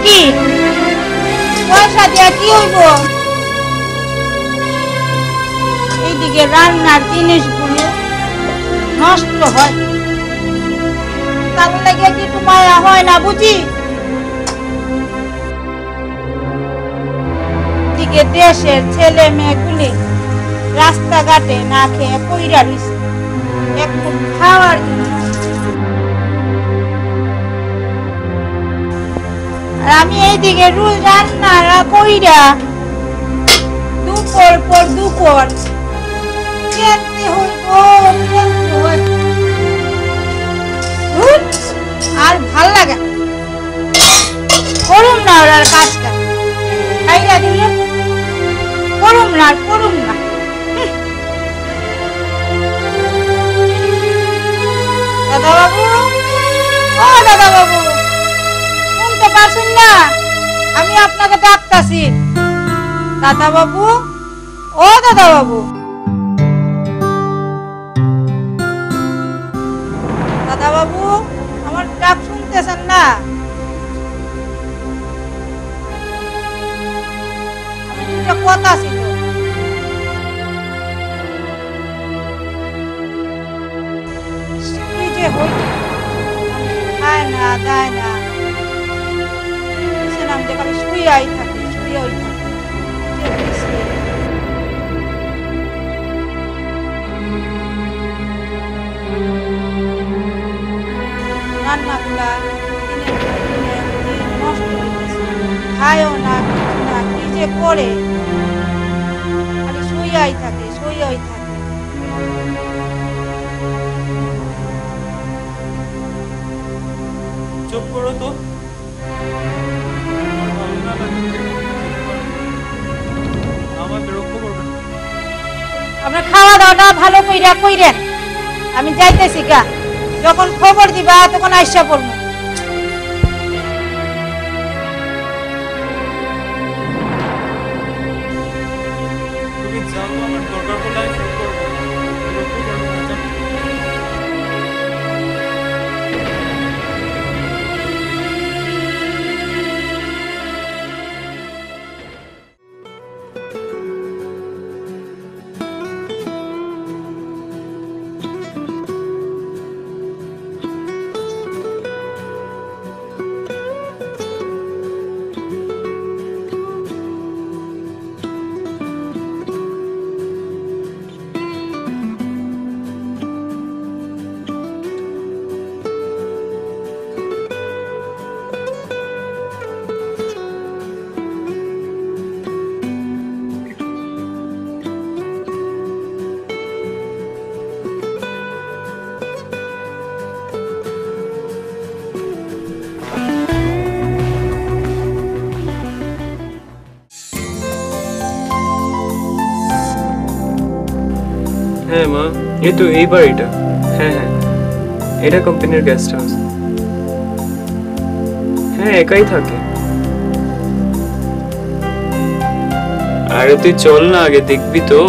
কি পয়সা দিয়া কি হইব? এইদিকে রান্নার জিনিসগুলো নষ্ট হয়, তার লাগে কি মায়া হয় না বুঝি? দিকে দেশের ছেলে মেয়েগুলি রাস্তাঘাটে না খেয়ে পইরা রইছে একটু খাওয়ার জন্য। আর আমি এইদিকে রোজ রান্না কইরা দুপুর পর দুপুর খেতে হইব, আর ভাল লাগে করুম না ওর কাজটা, খাইয়া দিল করুম না আর করুম না। দাদা বাবু, ও দাদা বাবু, শুনতে পারছেন না? আমি আপনাকে ডাকতাছি। দাদা বাবু, ও দাদা বাবু, দাদা বাবু, আমার ডাক শুনতেছেন না? কথা ছিল খায় না দেয় না, আমি খালি শুয়াই থাকি শুয়াই থাকি। রান্নাগুলা নষ্ট হইতেছে, খায়ও না কিছু না, কি যে করে খালি শুয়াই থাকে শুয়াই থাকে। চুপ করো তো, আমার বিরক্ত করবেন। আপনার খাওয়া দাওয়াটা ভালো কইরা কইরেন, আমি যাইতেছি গা, যখন খবর দিবা তখন আইসা পড়বো। তুমি জানো আমার দরকার পড়লে আমি ফোন করবো, বিরক্ত করবো না জানো? হ্যাঁ মা, এই তো এই বাড়িটা। হ্যাঁ হ্যাঁ, এটা কোম্পানির গেস্ট হাউস। হ্যাঁ, একাই থাকে। আরে তুই চল না, আগে দেখবি তো।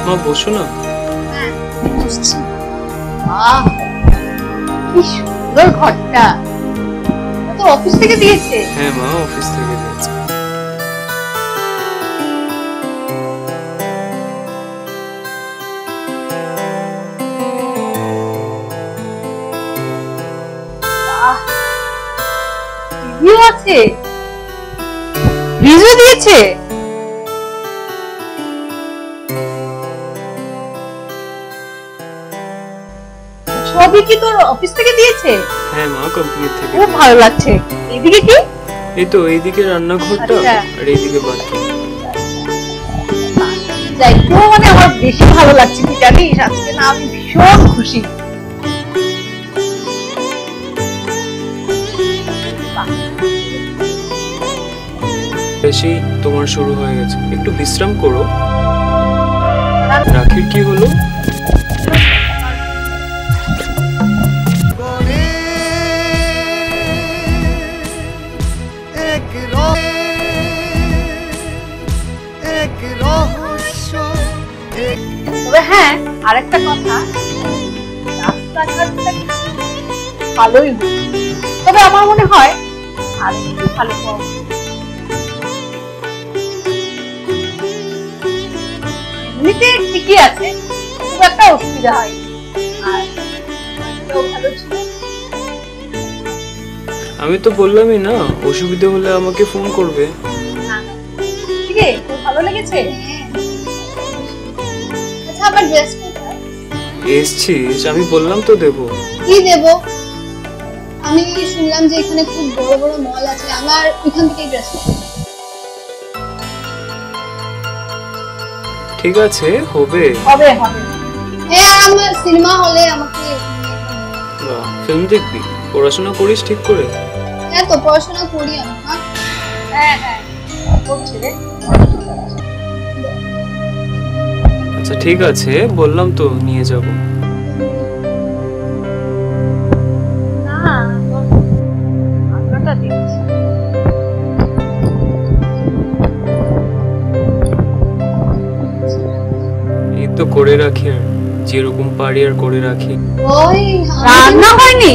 মা বসো না। কি সুন্দর ঘরটা, তো অফিস থেকে দিয়েছে? হ্যাঁ মা, অফিস থেকে দিয়েছে। টিভিও আছে, ফ্রিজও দিয়েছে। সবই কি তোর অফিস থেকে দিয়েছে? হ্যাঁ মা, কোম্পানি থেকে। খুব ভালো লাগছে। এদিকে কি? এই তো এইদিকে রান্নাঘরটা আচ্ছা। আর এইদিকে বাথরুম। যাই তো, মানে আমার বেশি ভালো লাগছে কি জানিস, আজকে না আমি ভীষণ খুশি। বেশি তোমার শুরু হয়ে গেছে, একটু বিশ্রাম করো। রাখির কি হলো? তবে হ্যাঁ, আরেকটা কথা, রাস্তাঘাটটা কিন্তু ভালোই হয়েছে। তবে আমার মনে হয় আর একটু ভালো হওয়া উচিত। এমনিতে ঠিকই আছে, খুব একটা অসুবিধা হয়। আর এটাও ভালো ছিল। আমি তো বললামই না, অসুবিধা হলে আমাকে ফোন করবে। না, না। ঠিক আছে, তোর ভালো লেগেছে? আচ্ছা, আমার ড্রেস কোথায়? এসছিস, আমি বললাম তো দেবো। কি দেব? আমি শুনলাম যে এখানে খুব বড় বড় মল আছে, আমার এখান থেকেই ড্রেস কিনবো। ঠিক আছে, হবে। হবে হবে। হ্যাঁ, আর আমার সিনেমা হলে আমাকে ফিল্ম দেখবি? পড়াশোনা করিস ঠিক করে? হ্যাঁ তো, পড়াশোনা করি আমি। হ্যাঁ হ্যাঁ, করছি রে। আচ্ছা ঠিক আছে, বললাম তো নিয়ে যাব। না, তোর আগ্রহটা দেখছি। এই তো করে রাখি, আর যেরকম পারি আর করে রাখি। ওই রান্না হয়নি?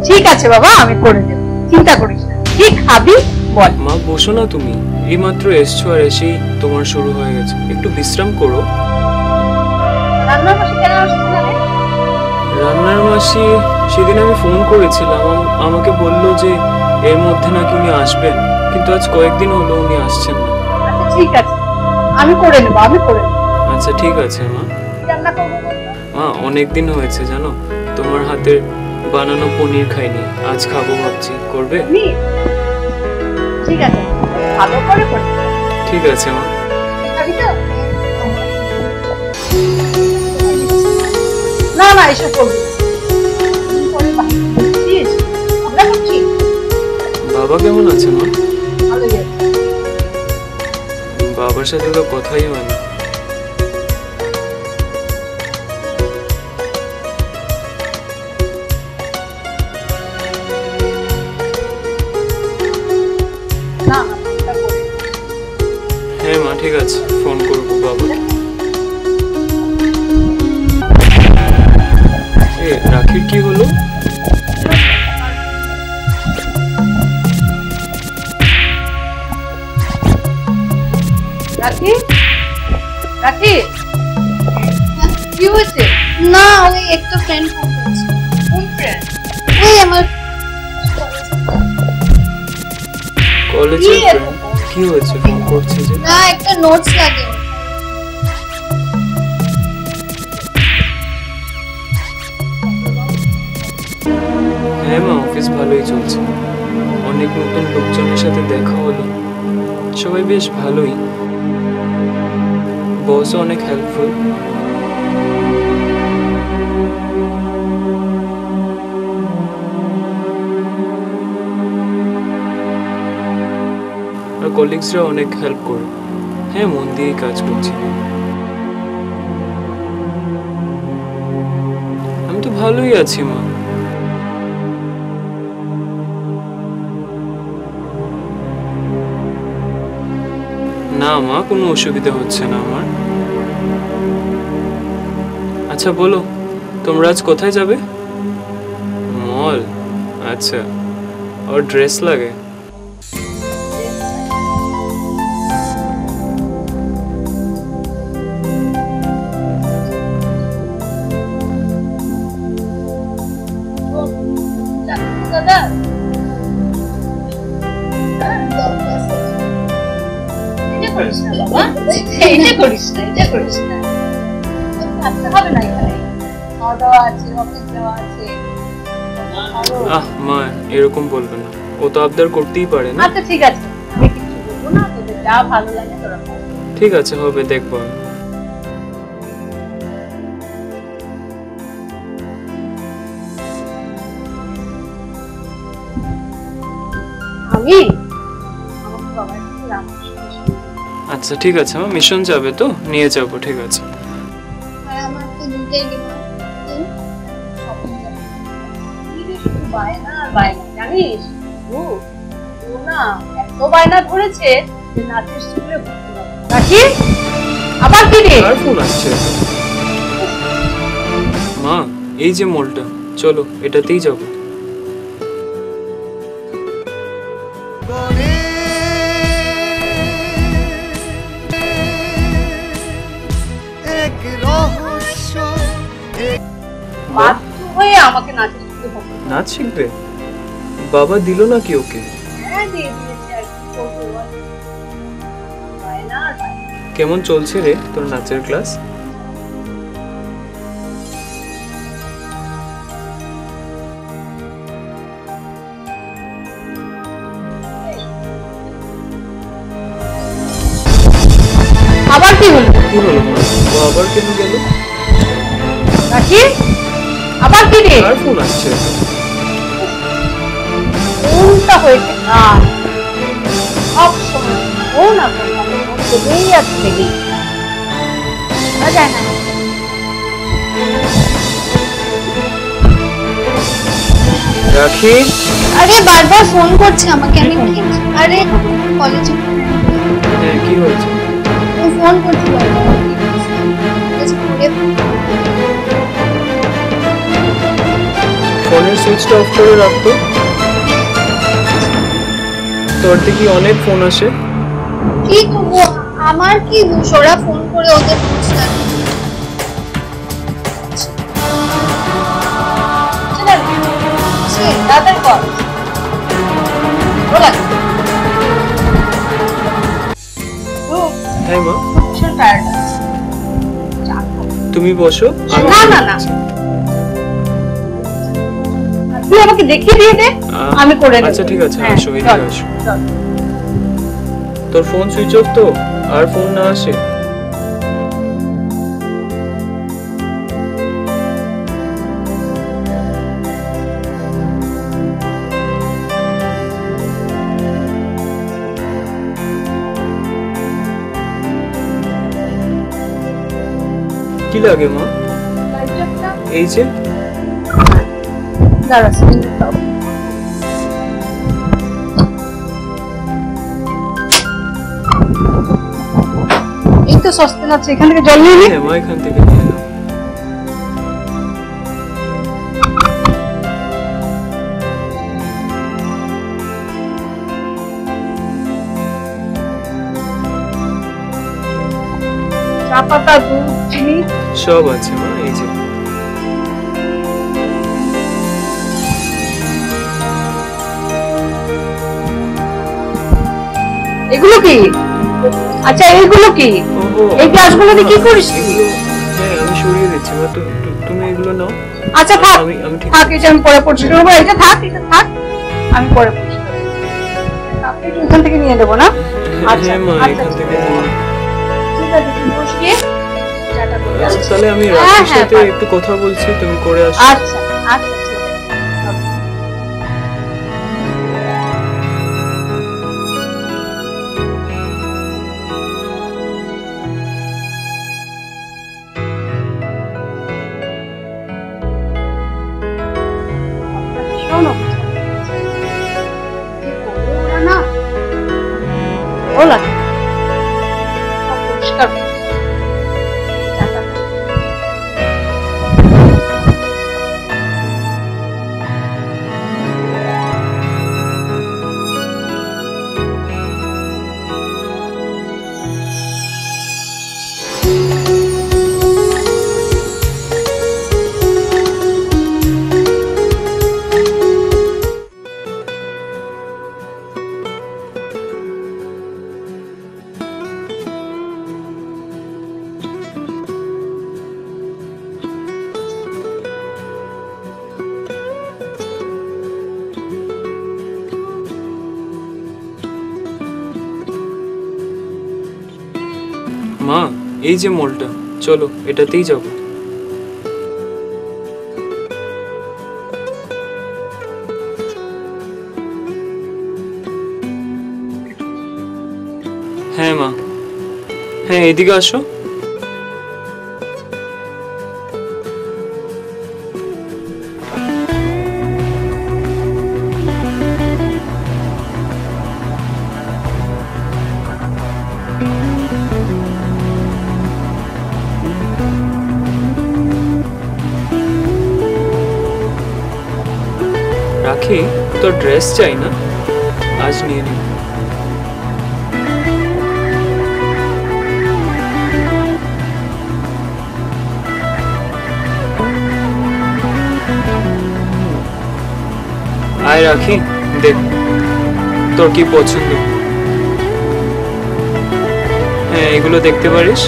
ঠিক আছে বাবা, আমি করে দেব, চিন্তা করিস না। কি খাবি বল? মা বসো না তুমি, এইমাত্র এসছো আর এসেই তোমার শুরু হয়ে গেছে, একটু বিশ্রাম করো। রান্নার পাশে কেন আসছে না রে? রান্নার মাসি সেদিন আমি ফোন করেছিলাম, আমাকে বললো যে এর মধ্যে নাকি উনি আসবেন, কিন্তু আজ কয়েকদিন হলো উনি আসছেন না। আচ্ছা ঠিক আছে, আমি করে নেব, আমি করে নেব। আচ্ছা ঠিক আছে মা। কি রান্না করবো বল তো? মা অনেক দিন হয়েছে জানো, তোমার হাতের বানানো পনির খাইনি, আজ খাবো ভাবছি, করবে? আমি? ঠিক আছে, ভালো করে করে দেব। ঠিক আছে মা। খাবি তো? না না, এসব করবি না। তুমি করে বাহির করছিস? আমরা করছি? বাবা কেমন আছে মা? ভালোই আছে। বাবার সাথে তো কথাই হয় না। না না, চিন্তা করিস না। হ্যাঁ মা, ঠিক আছে, ফোন করবো বাবাকে। এ রাখির কি হলো? রাখি রাখি, কি হয়েছে? না, ওই একটা ফ্রেন্ড ফোন করছে। কোন ফ্রেন্ড? ওই আমার কলেজের কি ফ্রেন্ড? কি হয়েছে, ফোন করছে যে? না, একটা নোটস লাগে। হ্যাঁ মা, অফিস ভালোই চলছে, অনেক নতুন লোকজনের সাথে দেখা হলো, সবাই বেশ ভালোই, বসও অনেক হেল্পফুল। আর কলিগসরা অনেক হেল্প করে। হ্যাঁ, মন দিয়েই কাজ করছি। আমি তো ভালোই আছি মা। না মা, কোনো অসুবিধা হচ্ছে না আমার। আচ্ছা বলো, তোমরা আজ কোথায় যাবে? মল? আচ্ছা, ওর ড্রেস লাগে? দাদা এটা করিস না বাবা, এটা করিস না, এটা করিস না, থাকতে হবে না এখানে। খাওয়া দাওয়া আছে, অফিস যাওয়া আছে। মা এরকম বলবে না, ও তো আবদার করতেই পারে না। আচ্ছা ঠিক আছে, আমি কিছু বলবো না, তোদের যা ভালো লাগে তোরা কর। ঠিক আছে, হবে, দেখবো আমি। আমি আমার বাবার সাথে রামকৃষ্ণ মিশন। আচ্ছা ঠিক আছে মা, মিশন যাবে তো নিয়ে যাবো, ঠিক আছে। আর আমার তো দুটাই ডিমান্ড, শপিং যাবো। কি রে, শুধু বায়না আর বায়না, জানিস ও ও না এত বায়না ধরেছে যে নাচের স্কুলে ভর্তি হবে। রাখি আবার কি রে? আর ফোন আসছে। মা এই যে মলটা, চলো এটাতেই যাবো। বাধ্য হয়ে আমাকে নাচের স্কুলে ভর্তি করতে নাচ শিখবে? বাবা দিল নাকি ওকে? হ্যাঁ, দিয়ে দিয়েছে আর কি করবো বল। বায়না আর বায়না। কেমন চলছে রে তোর নাচের ক্লাস? আবার কি হলো? কি হলো মা, ও আবার কেন গেল? রাখি আবার কি রে? আর ফোন আসছে। কোনটা হয়েছে কাজ সব সময় ও না দেবেই আর দেবেই যায় না। রাখি, আরে বারবার ফোন করছে আমাকে, আমি কি আরে কলেজে হ্যাঁ কি হয়েছে? ও ফোন করছে বারবার, জাস্ট করে ফোনের সুইচটা অফ করে রাখতো। তোর থেকে অনেক ফোন আসে। কি করবো, আমার কি দোষ, ওরা ফোন করে ওদের বুঝলাম। তাদের কর বলা হ্যাঁ মা, ভীষণ টায়ার্ড আছে। তুমি বসো। আমি- না না না, তুই আমাকে দেখিয়ে দিয়ে দে, আমি করে নেব। আচ্ছা ঠিক আছে, হ্যাঁ, আসো এদিকে চল, আসো। চল। তোর ফোন সুইচ অফ তো, আর ফোন না আসে। কি লাগে মা? লাইটটা এই যে দাঁড়া, সিলিন্ডার দাও। এই তো সস্তেন আছে, এখান থেকে জল নিয়ে নি। হ্যাঁ মা, এখান থেকে নিয়ে নাও। চা পাতা, দুধ, চিনি সব আছে মা, এই যে। এগুলো কি? আচ্ছা এইগুলো কি? ওহো, এই গ্লাসগুলো দিয়ে কি করিস তুই? এগুলো হ্যাঁ আমি সরিয়ে দিচ্ছি মা, তুমি এগুলো নাও। আচ্ছা থাক, আমি ঠিক থাক, এটা আমি পরে পরিষ্কার করবো। এটা থাক, এটা থাক, আমি পরে পরিষ্কার করবো। কাপটা একটু এখান থেকে নিয়ে দেবো না? আচ্ছা হ্যাঁ মা, আচ্ছা, এখান থেকে ঠিক আছে। ঠিক আছে, তুমি বসিয়ে চাটা করে আচ্ছা, আসছি। তাহলে আমি হ্যাঁ, রাখির হ্যাঁ, সাথে পারবো। একটু কথা বলছি, তুমি করে আসো। আচ্ছা আচ্ছা ঠিক আছে। শোনো, কি করবে ওরা না? ওলা সব পরিষ্কার করো। চাটা করো। মা, এই যে মলটা, চলো এটাতেই যাব। হ্যাঁ মা, হ্যাঁ এদিকে আসো। রাখি, তোর ড্রেস চাই না? আজ নিয়ে নি। আয় রাখি, দেখ তোর কি পছন্দ। হ্যাঁ, এগুলো দেখতে পারিস।